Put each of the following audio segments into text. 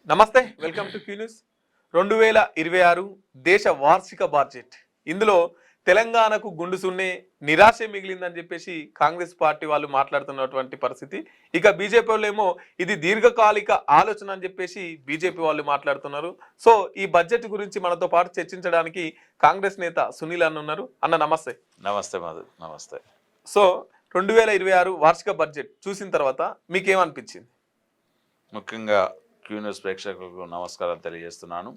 నమస్తే welcome to Q news 2026 దేశ వార్షిక బడ్జెట్. ఇందులో తెలంగాణకు గుండు సున్నే నిరాశే మిగిలిందని చెప్పేసి కాంగ్రెస్ పార్టీ వాళ్ళు మాట్లాడుతున్నటువంటి పరిస్థితి. ఇక బీజేపీ వాళ్ళు ఏమో ఇది దీర్ఘకాలిక ఆలోచన అని చెప్పేసి బీజేపీ వాళ్ళు మాట్లాడుతున్నారు. సో ఈ బడ్జెట్ గురించి మనతో పాటు చర్చించడానికి కాంగ్రెస్ నేత సునీల్ అన్న ఉన్నారు. అన్న నమస్తే. నమస్తే మధు. నమస్తే. సో 2026 వార్షిక బడ్జెట్ చూసిన తర్వాత మీకేమనిపించింది? ముఖ్యంగా క్యూ న్యూస్ ప్రేక్షకులకు నమస్కారం తెలియజేస్తున్నాను.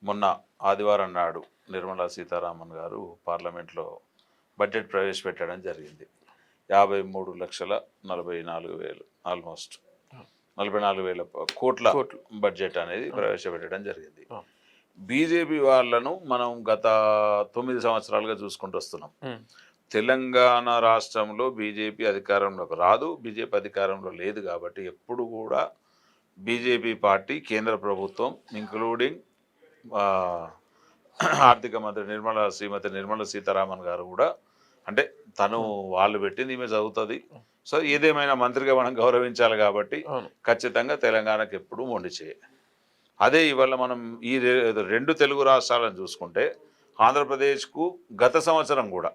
మొన్న ఆదివారం నాడు నిర్మలా సీతారామన్ గారు పార్లమెంట్లో బడ్జెట్ ప్రవేశపెట్టడం జరిగింది. 53,44,000 ఆల్మోస్ట్ 44,000 కోట్ల బడ్జెట్ అనేది ప్రవేశపెట్టడం జరిగింది. బీజేపీ వాళ్ళను మనం గత 9 సంవత్సరాలుగా చూసుకుంటూ వస్తున్నాం. తెలంగాణ రాష్ట్రంలో బీజేపీ అధికారంలోకి రాదు, బీజేపీ అధికారంలో లేదు కాబట్టి ఎప్పుడు కూడా బీజేపీ పార్టీ కేంద్ర ప్రభుత్వం ఇంక్లూడింగ్ ఆర్థిక మంత్రి శ్రీమతి నిర్మలా సీతారామన్ గారు కూడా, అంటే తను వాళ్ళు పెట్టింది ఈమె చదువుతుంది. సో ఏదేమైనా మంత్రిగా మనం గౌరవించాలి కాబట్టి ఖచ్చితంగా తెలంగాణకు ఎప్పుడూ మొండి చేయ. అదే ఇవాళ మనం ఈ రెండు తెలుగు రాష్ట్రాలను చూసుకుంటే ఆంధ్రప్రదేశ్కు గత సంవత్సరం కూడా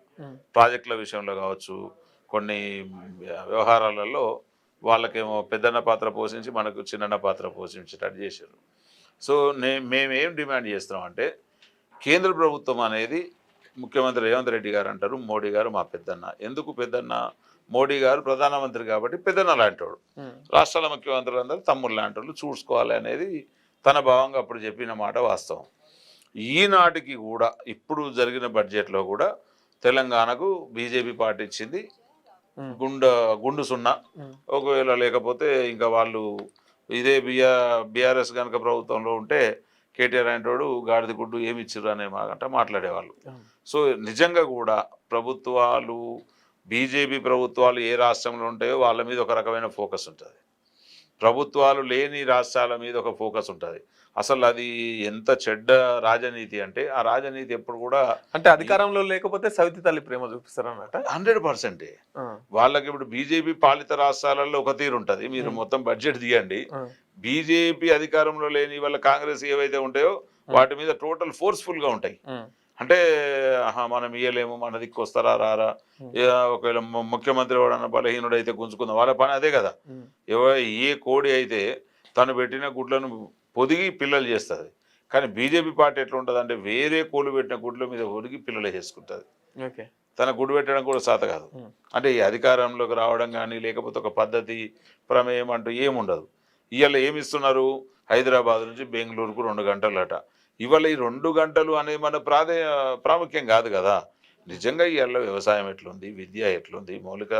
ప్రాజెక్టుల విషయంలో కావచ్చు, కొన్ని వ్యవహారాలలో వాళ్ళకేమో పెద్దన్న పాత్ర పోషించి మనకు చిన్న పాత్ర పోషించేటట్టు చేశారు. సో మేమేం డిమాండ్ చేస్తున్నాం అంటే, కేంద్ర ప్రభుత్వం అనేది ముఖ్యమంత్రి రేవంత్ రెడ్డి గారు అంటారు మోడీ గారు మా పెద్దన్న. ఎందుకు పెద్దన్న? మోడీ గారు ప్రధానమంత్రి కాబట్టి పెద్దన్న లాంటివాడు, రాష్ట్రాల ముఖ్యమంత్రులు అందరూ తమ్ముళ్ళు లాంటి వాళ్ళు చూసుకోవాలి అనేది తన భావంగా అప్పుడు చెప్పిన మాట వాస్తవం. ఈనాటికి కూడా ఇప్పుడు జరిగిన బడ్జెట్లో కూడా తెలంగాణకు బీజేపీ పార్టీ ఇచ్చింది గుండు సున్నా. ఒకవేళ లేకపోతే ఇంకా వాళ్ళు ఇదే బీఆర్ఎస్ కనుక ప్రభుత్వంలో ఉంటే కేటీఆర్ అంటాడు గాడిద గుడ్డు ఏమి ఇచ్చిర్రు అనే మాట మాట్లాడేవాళ్ళు. సో నిజంగా కూడా ప్రభుత్వాలు, బీజేపీ ప్రభుత్వాలు ఏ రాష్ట్రంలో ఉంటాయో వాళ్ళ మీద ఒక రకమైన ఫోకస్ ఉంటుంది, ప్రభుత్వాలు లేని రాష్ట్రాల మీద ఒక ఫోకస్ ఉంటుంది. అసలు అది ఎంత చెడ్డ రాజనీతి అంటే, ఆ రాజనీతి ఎప్పుడు కూడా అంటే అధికారంలో లేకపోతే సవితి తల్లి ప్రేమ చూపిస్తారు అన్నమాట. 100%. వాళ్ళకి ఇప్పుడు బీజేపీ పాలిత రాష్ట్రాలలో ఒక తీరు ఉంటుంది. మీరు మొత్తం బడ్జెట్ తీయండి, బీజేపీ అధికారంలో లేని వాళ్ళ కాంగ్రెస్ ఏవైతే ఉంటాయో వాటి మీద టోటల్ ఫోర్స్ఫుల్గా ఉంటాయి. అంటే మనం ఇయ్యలేము, మన దిక్కు వస్తారా రారా, ఒకవేళ ముఖ్యమంత్రి ఎవడన్నా బలహీనుడు అయితే గుంజుకుందాం, వాళ్ళ పని అదే కదా. ఏ కోడి అయితే తను పెట్టిన గుడ్లను పొదిగి పిల్లలు చేస్తుంది. కానీ బీజేపీ పార్టీ ఎట్లా ఉంటుంది అంటే, వేరే కోళ్ళు పెట్టిన గుడ్ల మీద పొదిగి పిల్లలు చేసుకుంటుంది. తన గుడి పెట్టడం కూడా సాత కాదు. అంటే ఈ అధికారంలోకి రావడం కానీ లేకపోతే ఒక పద్ధతి ప్రమేయం అంటూ ఏముండదు. ఇవాళ ఏమిస్తున్నారు, హైదరాబాద్ నుంచి బెంగళూరుకు 2 గంటలట. ఇవాళ ఈ 2 గంటలు అనేది మన ప్రాముఖ్యం కాదు కదా. నిజంగా ఇవాళ వ్యవసాయం ఎట్లుంది, విద్య ఎట్లుంది, మౌలిక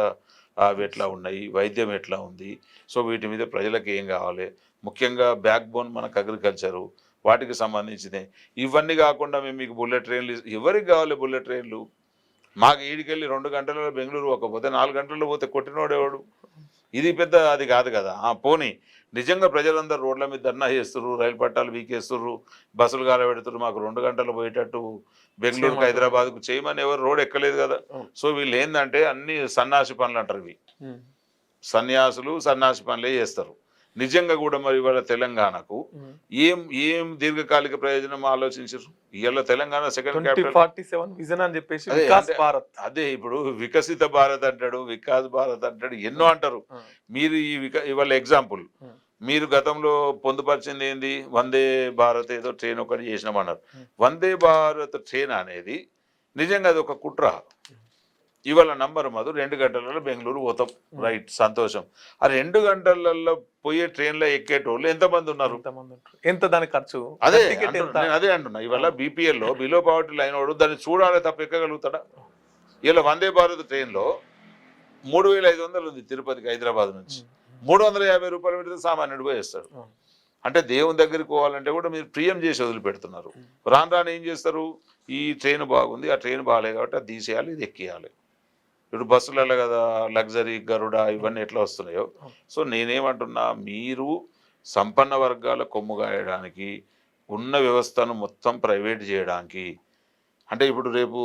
అవి ఎట్లా ఉన్నాయి, వైద్యం ఎట్లా ఉంది, సో వీటి మీద ప్రజలకు ఏం కావాలి, ముఖ్యంగా బ్యాక్ బోన్ మనకు అగ్రికల్చరు, వాటికి సంబంధించినవి. ఇవన్నీ కాకుండా మేము మీకు బుల్లెట్ ట్రైన్లు, ఎవరికి కావాలి బుల్లెట్ ట్రైన్లు? మాకు ఈడికెళ్ళి 2 గంటలలో బెంగళూరు పోకపోతే 4 గంటల్లో పోతే కొట్టినోడేవాడు? ఇది పెద్ద అది కాదు కదా. పోనీ నిజంగా ప్రజలందరూ రోడ్ల మీద ధర్నా చేస్తుర్రు, రైలు పట్టాలు వీకేస్తుర్రు, బస్సులు కాలబెడుతుర్రు, మాకు 2 గంటలు పోయేటట్టు బెంగళూరుకి హైదరాబాద్కు చేయమని ఎవరు రోడ్ ఎక్కలేదు కదా. సో వీళ్ళు ఏంటంటే అన్ని సన్నాసి పనులు అంటారు. ఇవి సన్యాసులు సన్నాసి పనులే చేస్తారు. నిజంగా కూడా మరి ఇవాళ తెలంగాణకు ఏం దీర్ఘకాలిక ప్రయోజనం ఆలోచించారు? ఇవాళ తెలంగాణ సెకండ్ క్యాపిటల్ అదే. ఇప్పుడు వికసిత భారత్ అంటాడు, వికాస్ భారత్ అంటాడు, ఎన్నో అంటారు. మీరు ఇవాళ ఎగ్జాంపుల్, మీరు గతంలో పొందుపరిచింది ఏంది, వందే భారత్ ఏదో ట్రైన్ ఒకటి చేసినామన్నారు. వందే భారత్ ట్రైన్ అనేది నిజంగా అది ఒక కుట్ర. ఇవాళ నంబర్ మధు 2 గంటలలో బెంగళూరు పోతాం, రైట్, సంతోషం. ఆ 2 గంటలలో పోయే ట్రైన్లో ఎక్కేటోళ్ళు ఎంతమంది ఉన్నారు? ఎంత దాని ఖర్చు? అదే అంటున్నా. ఇవాళ బీపీఎల్లో బిలో పావర్టీ లైన్ వాడు దాన్ని చూడాలి తప్ప ఎక్కగలుగుతాడా? ఇలా వందే భారత్ ట్రైన్లో 3,500 ఉంది తిరుపతికి హైదరాబాద్ నుంచి. 350 రూపాయలు పెడితే సామాన్యుడు పోయేస్తాడు. అంటే దేవుని దగ్గరికి పోవాలంటే కూడా మీరు ప్రియం చేసి వదిలిపెడుతున్నారు. రాను ఏం చేస్తారు, ఈ ట్రైన్ బాగుంది, ఆ ట్రైన్ బాగాలేదు కాబట్టి అది తీసేయాలి, ఇది ఎక్కియాలి. ఇప్పుడు బస్సులలో కదా లగ్జరీ, గరుడ ఇవన్నీ ఎట్లా వస్తున్నాయో. సో నేనేమంటున్నా, మీరు సంపన్న వర్గాల కొమ్ము గాయడానికి, ఉన్న వ్యవస్థను మొత్తం ప్రైవేట్ చేయడానికి, అంటే ఇప్పుడు రేపు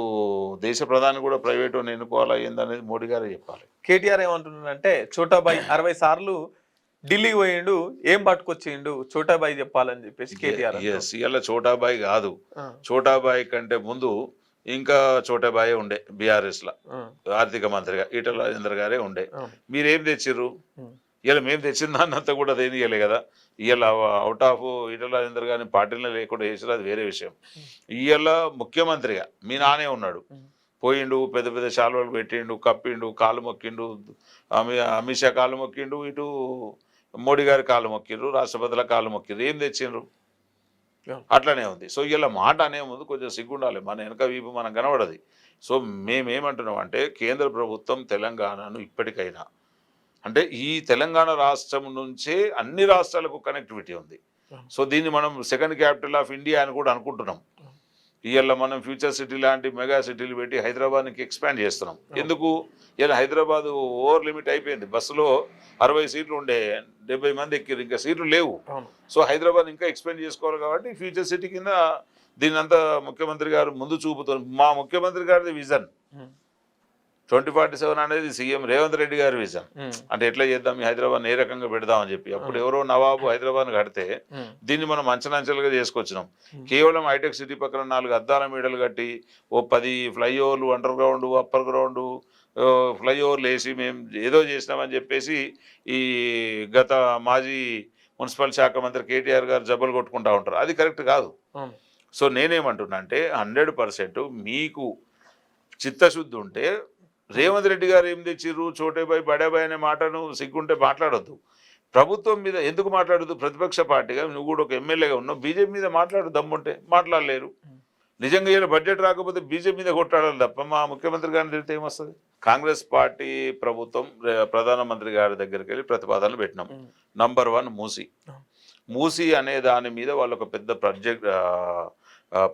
దేశ ప్రధాని కూడా ప్రైవేటు ఎన్నుకోవాలా ఏందనేది మోడీ గారే చెప్పాలి. కేటీఆర్ ఏమంటున్నారంటే, చోటాబాయ్ 60 సార్లు ఢిల్లీకి పోయిండు, ఏం పట్టుకొచ్చిండు చోటాబాయి చెప్పాలని చెప్పేసి కేటీఆర్ అంటారు. ఎస్ ఇవాళ చోటాబాయి కాదు, ఆ, చోటాబాయి కంటే ముందు ఇంకా చోటాబాయి ఉండే బీఆర్ఎస్ లా ఆ, ఆర్థిక మంత్రిగా ఈటల రాజేందర్ గారే ఉండే. ఆ, మీరేం తెచ్చిర్రు? ఉమ్, ఇలా మేము తెచ్చిన దాన్నంతా కూడా దేనియలే కదా. ఇవాళ అవుట్ ఆఫ్ ఈటల రాజేందర్ గారిని పార్టీలో లేకుండా చేసారు, అది వేరే విషయం. ఇవాళ ముఖ్యమంత్రిగా మీ నానే ఉన్నాడు, ఉమ్, పోయిండు, పెద్ద పెద్ద శాలువలు పెట్టిండు, కప్పిండు, కాలు మొక్కిండు, అమిత్ షా కాలు మొక్కిండు, ఇటు మోడీ గారి కాలు మొక్కిండ్రు, రాష్ట్రపతుల కాలు మొక్కిండ్రు, ఏం తెచ్చిండ్రు? yeah, అట్లనే ఉంది. సో ఇలా మాట అనే ముందు కొంచెం సిగ్గుండాలి, మన వెనక వీపు మనం కనబడది. సో మేమేమంటున్నాం అంటే కేంద్ర ప్రభుత్వం తెలంగాణను ఇప్పటికైనా, అంటే ఈ తెలంగాణ రాష్ట్రం నుంచే అన్ని రాష్ట్రాలకు కనెక్టివిటీ ఉంది. సో దీన్ని మనం సెకండ్ క్యాపిటల్ ఆఫ్ ఇండియా అని కూడా అనుకుంటున్నాం. ఇవాళ మనం ఫ్యూచర్ సిటీ లాంటి మెగా సిటీలు పెట్టి హైదరాబాద్కి ఎక్స్పాండ్ చేస్తున్నాం. ఎందుకు? ఇలా హైదరాబాద్ ఓవర్ లిమిట్ అయిపోయింది. బస్సులో 60 సీట్లు ఉండే, 70 మంది ఎక్కిరు, ఇంకా సీట్లు లేవు. అవును. సో హైదరాబాద్ ఇంకా ఎక్స్పాండ్ చేసుకోవాలి కాబట్టి ఫ్యూచర్ సిటీ కింద దీని అంతా ముఖ్యమంత్రి గారు ముందు చూపుతారు. మా ముఖ్యమంత్రి గారిది విజన్ ఉమ్, 2047 అనేది సీఎం రేవంత్ రెడ్డి గారి విజన్. ఉమ్, అంటే ఎట్లా చేద్దాం, ఈ హైదరాబాద్ ఏ రకంగా పెడదామని చెప్పి అప్పుడు ఎవరో నవాబు హైదరాబాద్ కడితే ఉమ్, దీన్ని మనం అంచెలంచెలుగా చేసుకొచ్చినాం. కేవలం హైటెక్ సిటీ పక్కన 4 అద్దాల మీడలు కట్టి ఓ 10 ఫ్లైఓవర్లు, అండర్ గ్రౌండ్, అప్పర్ గ్రౌండ్ ఫ్లైఓవర్లు వేసి మేము ఏదో చేసినామని చెప్పేసి ఈ గత మాజీ మున్సిపల్ శాఖ మంత్రి కేటీఆర్ గారు జబ్బలు కొట్టుకుంటా ఉంటారు. అది కరెక్ట్ కాదు. అవును. సో నేనేమంటున్నా అంటే 100% మీకు చిత్తశుద్ధి ఉంటే రేవంత్ రెడ్డి గారు ఏం తెచ్చిర్రు, చోటేబాయ్ బడేబాయ్ అనే మాటను సిగ్గుంటే మాట్లాడొద్దు. ప్రభుత్వం మీద ఎందుకు మాట్లాడద్దు? ప్రతిపక్ష పార్టీగా నువ్వు కూడా ఒక ఎమ్మెల్యేగా ఉన్నావు, బీజేపీ మీద మాట్లాడు, దమ్ముంటే మాట్లాడలేరు. నిజంగా ఇలా బడ్జెట్ రాకపోతే బీజేపీ మీద కొట్టాడాలి తప్ప మా ముఖ్యమంత్రి గారిని తిరిగితే ఏమొస్తుంది? కాంగ్రెస్ పార్టీ ప్రభుత్వం ప్రధానమంత్రి గారి దగ్గరికి వెళ్ళి ప్రతిపాదనలు పెట్టినాం. నంబర్ 1 మూసీ అనే దాని మీద వాళ్ళు ఒక పెద్ద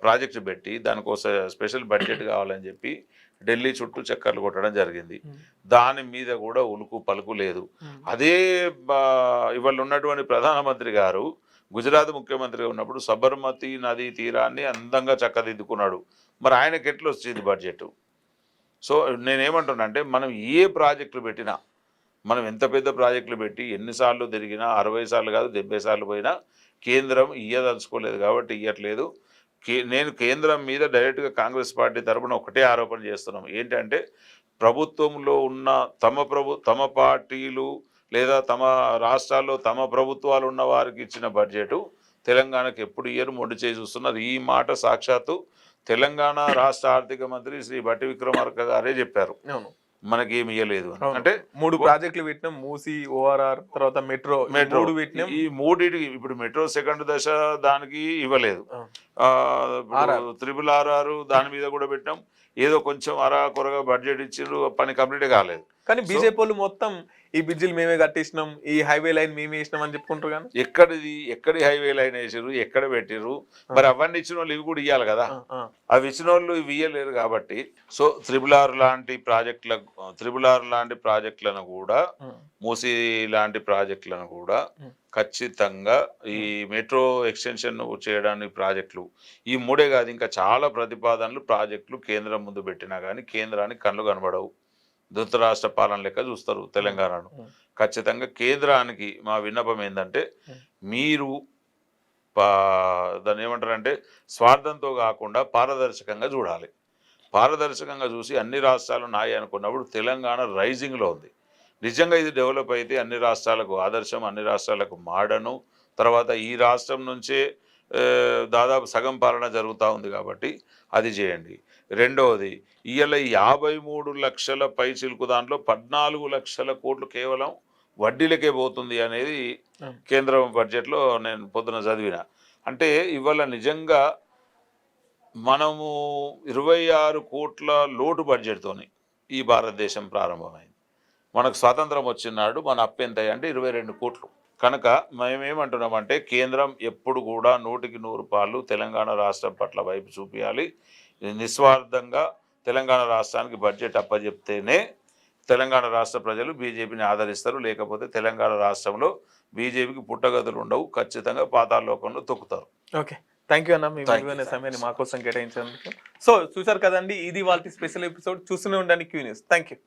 ప్రాజెక్ట్ పెట్టి దానికోసం స్పెషల్ బడ్జెట్ కావాలని చెప్పి ఢిల్లీ చుట్టూ చక్కర్లు కొట్టడం జరిగింది. దాని మీద కూడా ఉలుకు పలుకు లేదు. అదే ఇవాళ ఉన్నటువంటి ప్రధానమంత్రి గారు గుజరాత్ ముఖ్యమంత్రిగా ఉన్నప్పుడు సబర్మతి నదీ తీరాన్ని అందంగా చక్కదిద్దుకున్నాడు. మరి ఆయనకి ఎట్లా వచ్చింది బడ్జెట్? సో నేనేమంటున్నా అంటే మనం ఏ ప్రాజెక్టులు పెట్టినా, మనం ఎంత పెద్ద ప్రాజెక్టులు పెట్టి ఎన్నిసార్లు తిరిగినా 60 సార్లు కాదు 70 సార్లు పోయినా కేంద్రం ఇయ్యదలుచుకోలేదు కాబట్టి ఇయ్యట్లేదు. నేను కేంద్రం మీద డైరెక్ట్గా కాంగ్రెస్ పార్టీ తరఫున ఒకటే ఆరోపణ చేస్తున్నాం. ఏంటంటే ప్రభుత్వంలో ఉన్న తమ పార్టీలు లేదా తమ రాష్ట్రాల్లో తమ ప్రభుత్వాలు ఉన్న వారికి ఇచ్చిన బడ్జెట్ తెలంగాణకు ఎప్పుడు ఇయ్యరు, మొండి చేసి చూస్తున్నారు. ఈ మాట సాక్షాత్తు తెలంగాణ రాష్ట్ర ఆర్థిక మంత్రి శ్రీ బట్టి విక్రమార్క గారే చెప్పారు, మనకి ఏమి ఇయ్యలేదు. అంటే 3 ప్రాజెక్టులు పెట్టినాం, మూసీ, ORR, తర్వాత మెట్రో పెట్టినాం. ఈ మూడింటికి ఇప్పుడు మెట్రో సెకండ్ దశ దానికి ఇవ్వలేదు, RRR దాని మీద కూడా పెట్టినాం. ఏదో కొంచెం అరాకొరగా బడ్జెట్ ఇచ్చిండ్రు, పని కంప్లీట్ కాలేదు. కానీ బీజేపీ వాళ్ళు మొత్తం ఈ బ్రిడ్జిలు మేమే కట్టించినాం, ఈ హైవే లైన్ మేమే వేసినాం అని చెప్పుకుంటారు. కానీ ఎక్కడి హైవే లైన్ వేసారు, ఎక్కడ పెట్టిర్రు? మరి అవన్నీ ఇచ్చిన వాళ్ళు ఇవి కూడా ఇవ్వాలి కదా. అవి ఇచ్చిన వాళ్ళు ఇవి ఇవ్వలేరు కాబట్టి సో త్రిబుల్ ఆర్ లాంటి ప్రాజెక్టులను కూడా, మూసీ లాంటి ప్రాజెక్టులను కూడా ఖచ్చితంగా ఈ మెట్రో ఎక్స్టెన్షన్ చేయడానికి ప్రాజెక్టులు ఈ 3 కాదు, ఇంకా చాలా ప్రతిపాదనలు ప్రాజెక్టులు కేంద్రం ముందు పెట్టినా కానీ కేంద్రానికి కళ్ళు కనబడవు. ధృతరాష్ట్ర పాలన లెక్క చూస్తారు తెలంగాణను. ఖచ్చితంగా కేంద్రానికి మా విన్నపం ఏంటంటే మీరు దాన్ని ఏమంటారంటే స్వార్థంతో కాకుండా పారదర్శకంగా చూడాలి. పారదర్శకంగా చూసి అన్ని రాష్ట్రాలు నాయి అనుకున్నప్పుడు తెలంగాణ రైజింగ్లో ఉంది. నిజంగా ఇది డెవలప్ అయితే అన్ని రాష్ట్రాలకు ఆదర్శం, అన్ని రాష్ట్రాలకు మాడను. తర్వాత ఈ రాష్ట్రం నుంచే దాదాపు సగం పాలన జరుగుతూ ఉంది కాబట్టి అది చేయండి. రెండవది, ఇవాళ 53 లక్షల పై చిలుకు దాంట్లో 14 లక్షల కోట్లు కేవలం వడ్డీలకే పోతుంది అనేది కేంద్ర బడ్జెట్లో నేను పొద్దున చదివిన. అంటే ఇవాళ నిజంగా మనము 26 కోట్ల లోటు బడ్జెట్తోని ఈ భారతదేశం ప్రారంభమైంది. మనకు స్వాతంత్రం వచ్చినాడు మన అప్పు ఎంత అంటే 22 కోట్లు. కనుక మేమేమంటున్నామంటే కేంద్రం ఎప్పుడు కూడా 100కి 100 పాళ్ళు తెలంగాణ రాష్ట్రం పట్ల వైపు చూపించాలి. నిస్వార్థంగా తెలంగాణ రాష్ట్రానికి బడ్జెట్ అప్పచెప్తేనే తెలంగాణ రాష్ట్ర ప్రజలు బీజేపీని ఆదరిస్తారు. లేకపోతే తెలంగాణ రాష్ట్రంలో బీజేపీకి పుట్టగతులు ఉండవు, ఖచ్చితంగా పాతాళలోకంలో తొక్కుతారు. ఓకే, థ్యాంక్ యూ అన్న, మీ విలువైన సమయాన్ని మా కోసం కేటాయించినందుకు. సో చూసారు కదండి, ఇది వాళ్ళ స్పెషల్ ఎపిసోడ్. చూస్తూనే ఉండండి క్యూ న్యూస్. Thank you.